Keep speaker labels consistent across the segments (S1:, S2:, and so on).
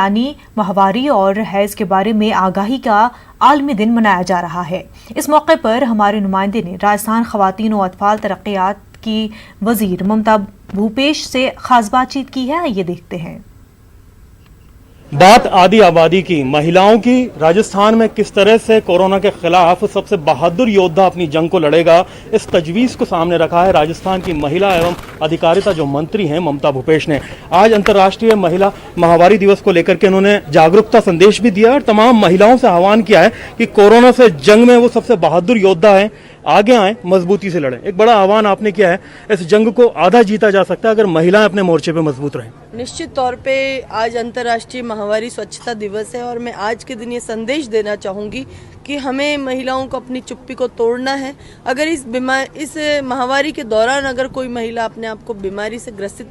S1: यानी माहवारी और हैज़ के बारे में आगाही का आलमी दिन मनाया जा रहा है। इस मौके पर हमारे नुमाइंदे ने राजस्थान खवातीन और अतफाल तरक्कियात की वजीर ममता भूपेश से खास बातचीत की है। ये देखते हैं।
S2: बात आधी आबादी की, महिलाओं की। राजस्थान में किस तरह से कोरोना के खिलाफ सबसे बहादुर योद्धा अपनी जंग को लड़ेगा, इस तजवीज़ को सामने रखा है राजस्थान की महिला एवं अधिकारिता जो मंत्री हैं ममता भूपेश ने। आज अंतर्राष्ट्रीय महिला माहवारी दिवस को लेकर के उन्होंने जागरूकता संदेश भी दिया और तमाम महिलाओं से आह्वान किया है कि कोरोना से जंग में वो सबसे बहादुर योद्धा हैं, आगे आए, मजबूती से लड़ें। एक बड़ा आह्वान आपने किया है, इस जंग को आधा जीता जा सकता है अगर महिलाएं अपने मोर्चे पे मजबूत रहें।
S3: निश्चित तौर पे आज अंतर्राष्ट्रीय माहवारी स्वच्छता दिवस है और मैं आज के दिन ये संदेश देना चाहूँगी कि हमें महिलाओं को अपनी चुप्पी को तोड़ना है। अगर इस महामारी के दौरान अगर कोई महिला अपने आप को बीमारी से ग्रसित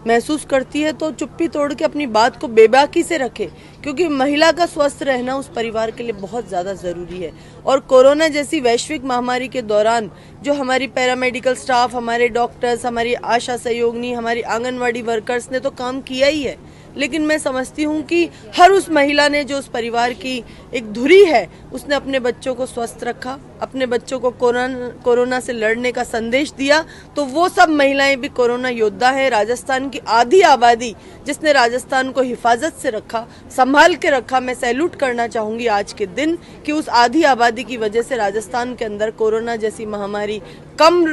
S3: महसूस करती है तो चुप्पी तोड़ के अपनी बात को बेबाकी से रखे, क्योंकि महिला का स्वस्थ रहना उस परिवार के लिए बहुत ज़्यादा ज़रूरी है। और कोरोना जैसी वैश्विक महामारी के दौरान जो हमारी पैरामेडिकल स्टाफ, हमारे डॉक्टर्स, हमारी आशा सहयोगिनी, हमारी आंगनवाड़ी वर्कर्स ने तो काम किया ही है, लेकिन मैं समझती हूँ कि हर उस महिला ने जो उस परिवार की एक धुरी है, उसने अपने बच्चों को स्वस्थ रखा, अपने बच्चों को कोरोना से लड़ने का संदेश दिया। तो वो सब महिलाएं भी कोरोना योद्धा है। राजस्थान की आधी आबादी जिसने राजस्थान को हिफाजत से रखा, संभाल के रखा, मैं सैल्यूट करना चाहूँगी आज के दिन कि उस आधी आबादी की वजह से राजस्थान के अंदर कोरोना जैसी महामारी कम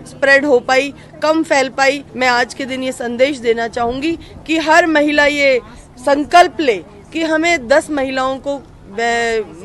S3: स्प्रेड हो पाई, कम फैल पाई। मैं आज के दिन ये संदेश देना चाहूँगी कि हर महिला ये संकल्प ले कि हमें 10 महिलाओं को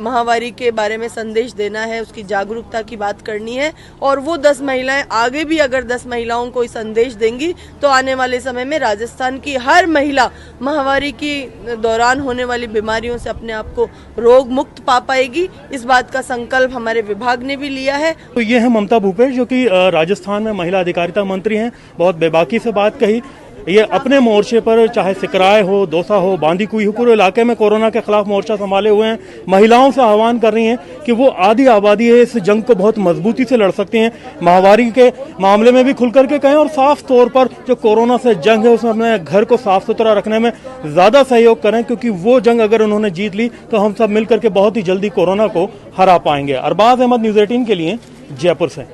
S3: महामारी के बारे में संदेश देना है, उसकी जागरूकता की बात करनी है। और वो 10 महिलाएं आगे भी अगर 10 महिलाओं को संदेश देंगी तो आने वाले समय में राजस्थान की हर महिला महामारी के दौरान होने वाली बीमारियों से अपने आप को रोग मुक्त पा पाएगी। इस बात का संकल्प हमारे विभाग ने भी लिया है।
S2: तो ये है ममता भूपेश जो कि राजस्थान में महिला अधिकारिता मंत्री हैं। बहुत बेबाकी से बात कही। ये अपने मोर्चे पर चाहे सिकराय हो, दौसा हो, बांदीकुई हो, पूरे इलाके में कोरोना के खिलाफ मोर्चा संभाले हुए हैं। महिलाओं से आह्वान कर रही हैं कि वो आधी आबादी है, इस जंग को बहुत मजबूती से लड़ सकती हैं। महामारी के मामले में भी खुल करके कहें और साफ तौर पर जो कोरोना से जंग है उसमें अपने घर को साफ सुथरा रखने में ज़्यादा सहयोग करें, क्योंकि वो जंग अगर उन्होंने जीत ली तो हम सब मिल करके बहुत ही जल्दी कोरोना को हरा पाएंगे। अरबाज अहमद, न्यूज़ 18 के लिए जयपुर से।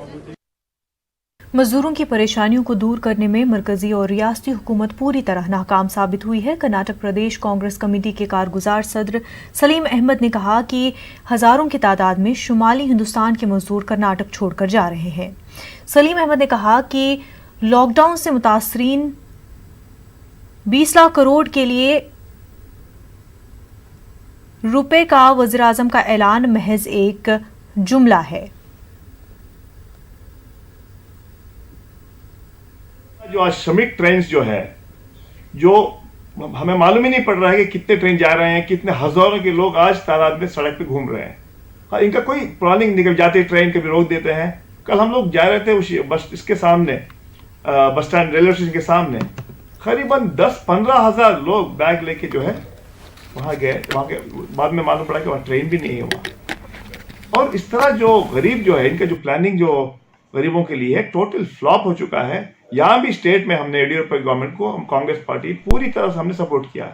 S1: मजदूरों की परेशानियों को दूर करने में मरकजी और रियासती हुकूमत पूरी तरह नाकाम साबित हुई है। कर्नाटक प्रदेश कांग्रेस कमेटी के कारगुजार सदर सलीम अहमद ने कहा कि हजारों की तादाद में शुमाली हिंदुस्तान के मजदूर कर्नाटक छोड़कर जा रहे हैं। सलीम अहमद ने कहा कि लॉकडाउन से मुतासरीन 20 लाख करोड़ के लिए रुपए का वज़ीर आज़म का ऐलान महज एक जुमला है।
S4: जो आज श्रमिक ट्रेन जो है, जो हमें मालूम ही नहीं पड़ रहा है कि कितने ट्रेन जा रहे हैं, कितने हजारों के लोग आज तादाद में सड़क पे घूम रहे हैं। हाँ, इनका कोई प्लानिंग निकल जाती है, ट्रेन कभी रोक देते हैं। कल हम लोग जा रहे थे उस बस इसके सामने, बस स्टैंड रेलवे स्टेशन के सामने, करीबन 10-15 हजार लोग बैग लेके जो है वहां गए। वहां के बाद में मालूम पड़ा कि वहां ट्रेन भी नहीं है वहां। और इस तरह जो गरीब जो है, इनका जो प्लानिंग जो गरीबों के लिए है, टोटल फ्लॉप हो चुका है। यहाँ भी स्टेट में हमने येडियुरप्पा गवर्नमेंट को, हम कांग्रेस पार्टी पूरी तरह से हमने सपोर्ट किया।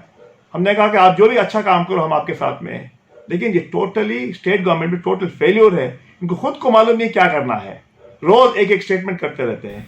S4: हमने कहा कि आप जो भी अच्छा काम करो हम आपके साथ में हैं, लेकिन ये टोटली स्टेट गवर्नमेंट में टोटल फेल्योर है। इनको खुद को मालूम नहीं क्या करना है, रोज एक एक स्टेटमेंट करते रहते हैं।